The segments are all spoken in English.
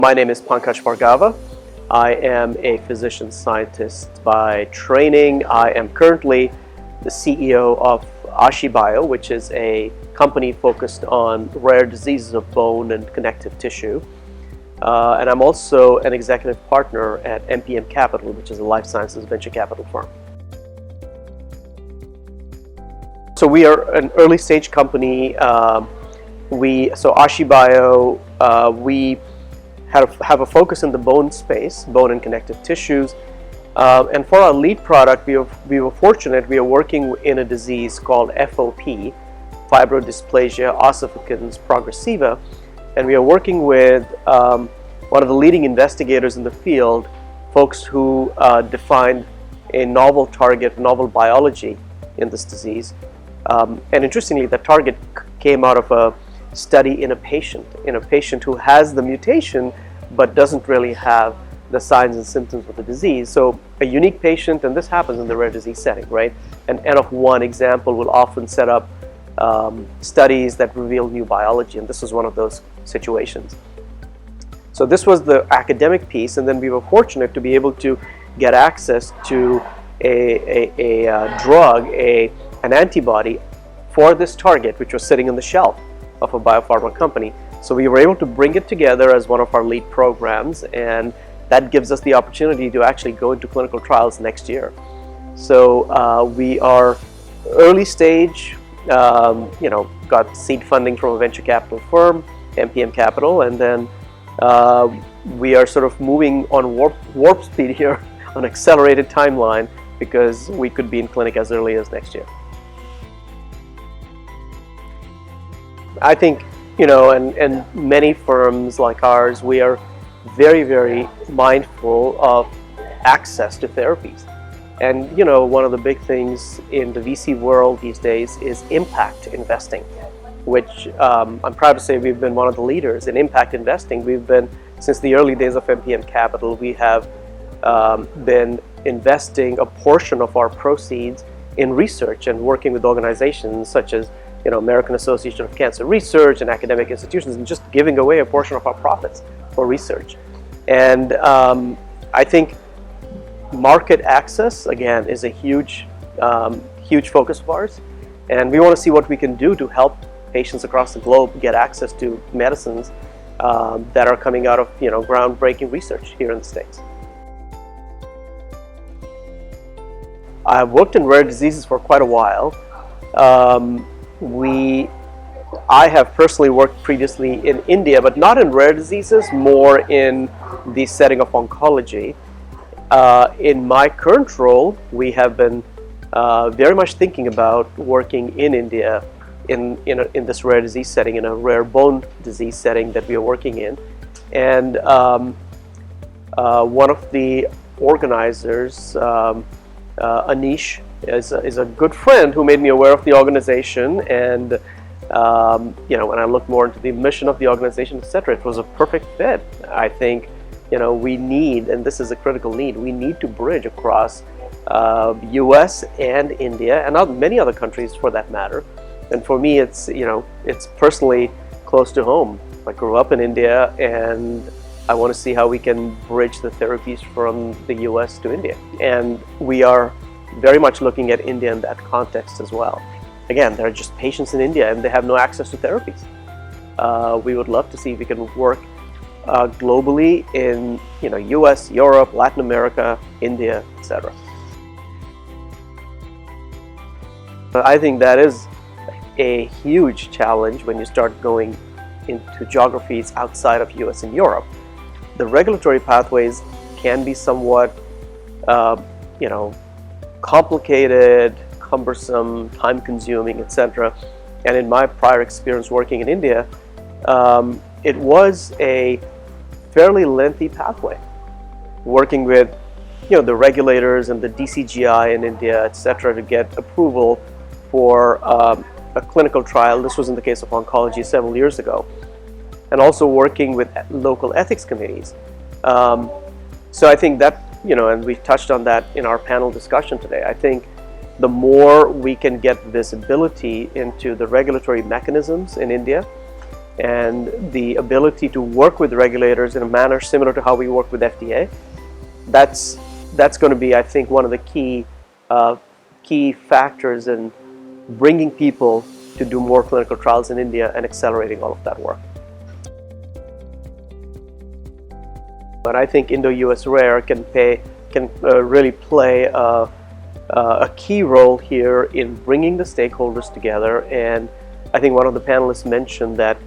My name is Pankaj Bhargava. I am a physician scientist by training. I am currently the CEO of Ashibio, which is a company focused on rare diseases of bone and connective tissue. And I'm also an executive partner at MPM Capital, which is a life sciences venture capital firm. So we are an early stage company. Ashibio, we have a focus in the bone space, bone and connective tissues. And for our lead product, we were fortunate. We are working in a disease called FOP, fibrodysplasia ossificans progressiva, and we are working with one of the leading investigators in the field, folks who defined a novel target, novel biology in this disease. And interestingly, the target came out of a study in a patient who has the mutation but doesn't really have the signs and symptoms of the disease. So a unique patient, and this happens in the rare disease setting, right? An N of 1 example will often set up studies that reveal new biology, and this was one of those situations. So this was the academic piece, and then we were fortunate to be able to get access to a drug, an antibody for this target, which was sitting on the shelf of a biopharma company. So we were able to bring it together as one of our lead programs, and that gives us the opportunity to actually go into clinical trials next year. So we are early stage, got seed funding from a venture capital firm, MPM Capital, and then we are sort of moving on warp speed here on accelerated timeline because we could be in clinic as early as next year. I think, and many firms like ours, we are very, very mindful of access to therapies. And, one of the big things in the VC world these days is impact investing, which I'm proud to say we've been one of the leaders in impact investing. We've been, since the early days of MPM Capital, we have been investing a portion of our proceeds in research and working with organizations such as American Association of Cancer Research and academic institutions, and just giving away a portion of our profits for research. And I think market access, again, is a huge focus of ours. And we want to see what we can do to help patients across the globe get access to medicines that are coming out of groundbreaking research here in the States. I've worked in rare diseases for quite a while. I have personally worked previously in India, but not in rare diseases, more in the setting of oncology. In my current role, we have been very much thinking about working in India in this rare disease setting, in a rare bone disease setting that we are working in. And one of the organizers, Anish, is a good friend who made me aware of the organization, and when I looked more into the mission of the organization, etc., it was a perfect fit. I think we need, and this is a critical need, we need to bridge across US and India and many other countries for that matter. And for me, it's personally close to home. I grew up in India, and I want to see how we can bridge the therapies from the US to India. And we are very much looking at India in that context as well. Again, there are just patients in India and they have no access to therapies. We would love to see if we can work globally in US, Europe, Latin America, India, etc. I think that is a huge challenge when you start going into geographies outside of US and Europe. The regulatory pathways can be somewhat complicated, cumbersome, time-consuming, etc. And in my prior experience working in India, it was a fairly lengthy pathway, working with the regulators and the DCGI in India, etc., to get approval for a clinical trial. This was in the case of oncology several years ago, and also working with local ethics committees. So I think that and we touched on that in our panel discussion today. I think the more we can get visibility into the regulatory mechanisms in India, and the ability to work with regulators in a manner similar to how we work with FDA, that's going to be, I think, one of the key factors in bringing people to do more clinical trials in India and accelerating all of that work. But I think IndoUSrare can really play a key role here in bringing the stakeholders together. And I think one of the panelists mentioned that,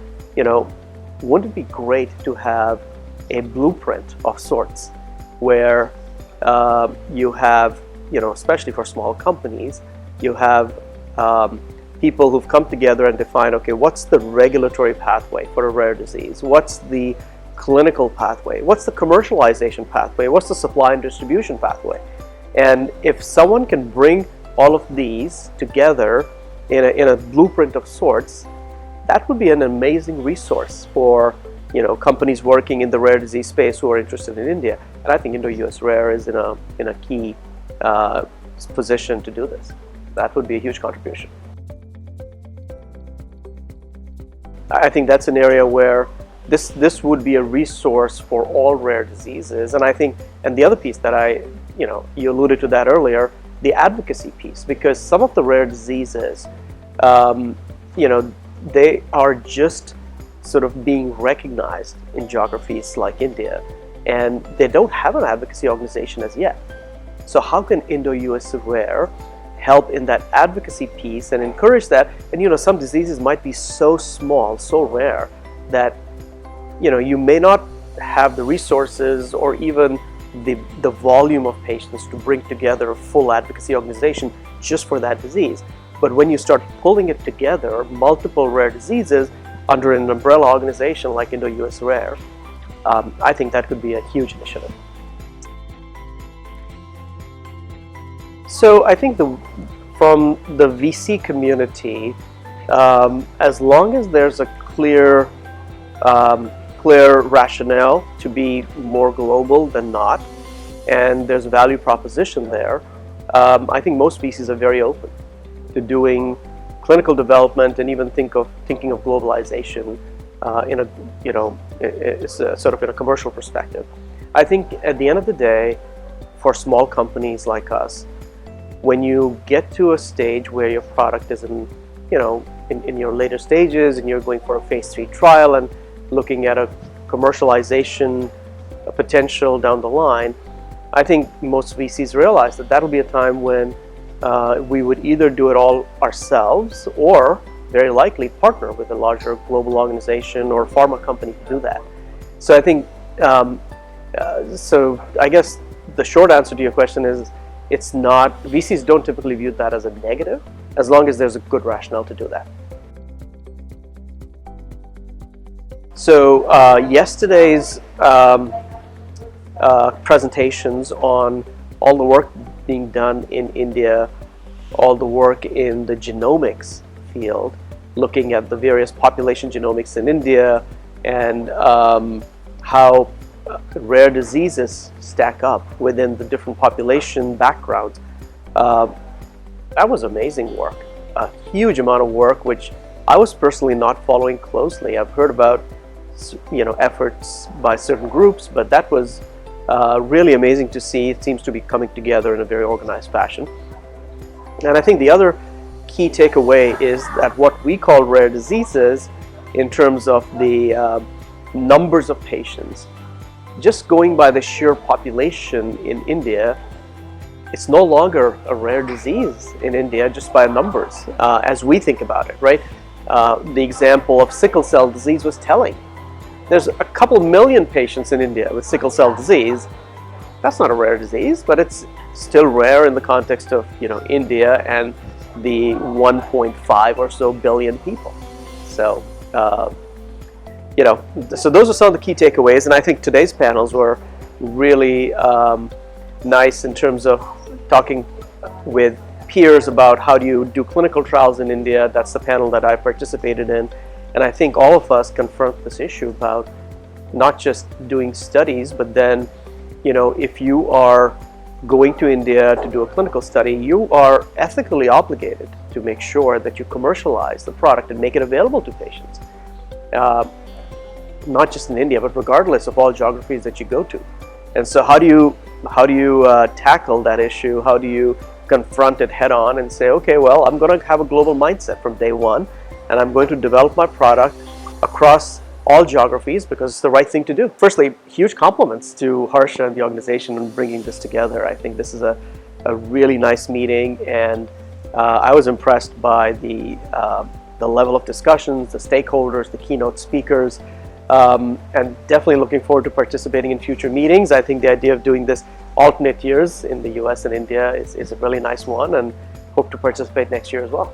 wouldn't it be great to have a blueprint of sorts where you have, especially for small companies, you have people who've come together and define, okay, what's the regulatory pathway for a rare disease? What's the clinical pathway? What's the commercialization pathway? What's the supply and distribution pathway? And if someone can bring all of these together in a blueprint of sorts, that would be an amazing resource for companies working in the rare disease space who are interested in India. And I think IndoUSrare is in a key position to do this. That would be a huge contribution. I think that's an area where this would be a resource for all rare diseases. And I think, and the other piece that you alluded to that earlier, the advocacy piece, because some of the rare diseases, they are just sort of being recognized in geographies like India, and they don't have an advocacy organization as yet. So how can IndoUSrare help in that advocacy piece and encourage that? And some diseases might be so small, so rare, that you may not have the resources or even the volume of patients to bring together a full advocacy organization just for that disease. But when you start pulling it together, multiple rare diseases under an umbrella organization like IndoUSrare, I think that could be a huge initiative. So I think from the VC community, as long as there's a clear rationale to be more global than not, and there's a value proposition there, I think most VCs are very open to doing clinical development and even thinking of globalization sort of in a commercial perspective. I think at the end of the day, for small companies like us, when you get to a stage where your product is in your later stages and you're going for a phase 3 trial and looking at a commercialization potential down the line, I think most VCs realize that that'll be a time when we would either do it all ourselves or very likely partner with a larger global organization or pharma company to do that. So I think, so I guess the short answer to your question is, it's not, VCs don't typically view that as a negative, as long as there's a good rationale to do that. So yesterday's presentations on all the work being done in India, all the work in the genomics field, looking at the various population genomics in India and how rare diseases stack up within the different population backgrounds. That was amazing work, a huge amount of work which I was personally not following closely. I've heard about efforts by certain groups, but that was really amazing to see. It seems to be coming together in a very organized fashion. And I think the other key takeaway is that what we call rare diseases, in terms of the numbers of patients, just going by the sheer population in India, it's no longer a rare disease in India just by numbers as we think about it, right? The example of sickle cell disease was telling. There's a couple million patients in India with sickle cell disease. That's not a rare disease, but it's still rare in the context of India and the 1.5 or so billion people. So so those are some of the key takeaways, and I think today's panels were really nice in terms of talking with peers about how do you do clinical trials in India. That's the panel that I participated in, and I think all of us confront this issue about not just doing studies, but then if you are going to India to do a clinical study, you are ethically obligated to make sure that you commercialize the product and make it available to patients. not just in India, but regardless of all geographies that you go to. And so how do you tackle that issue? How do you confront it head on and say, okay, well, I'm going to have a global mindset from day one, and I'm going to develop my product across all geographies because it's the right thing to do. Firstly, huge compliments to Harsha and the organization in bringing this together. I think this is a really nice meeting, and I was impressed by the level of discussions, the stakeholders, the keynote speakers, and definitely looking forward to participating in future meetings. I think the idea of doing this alternate years in the US and India is a really nice one, and hope to participate next year as well.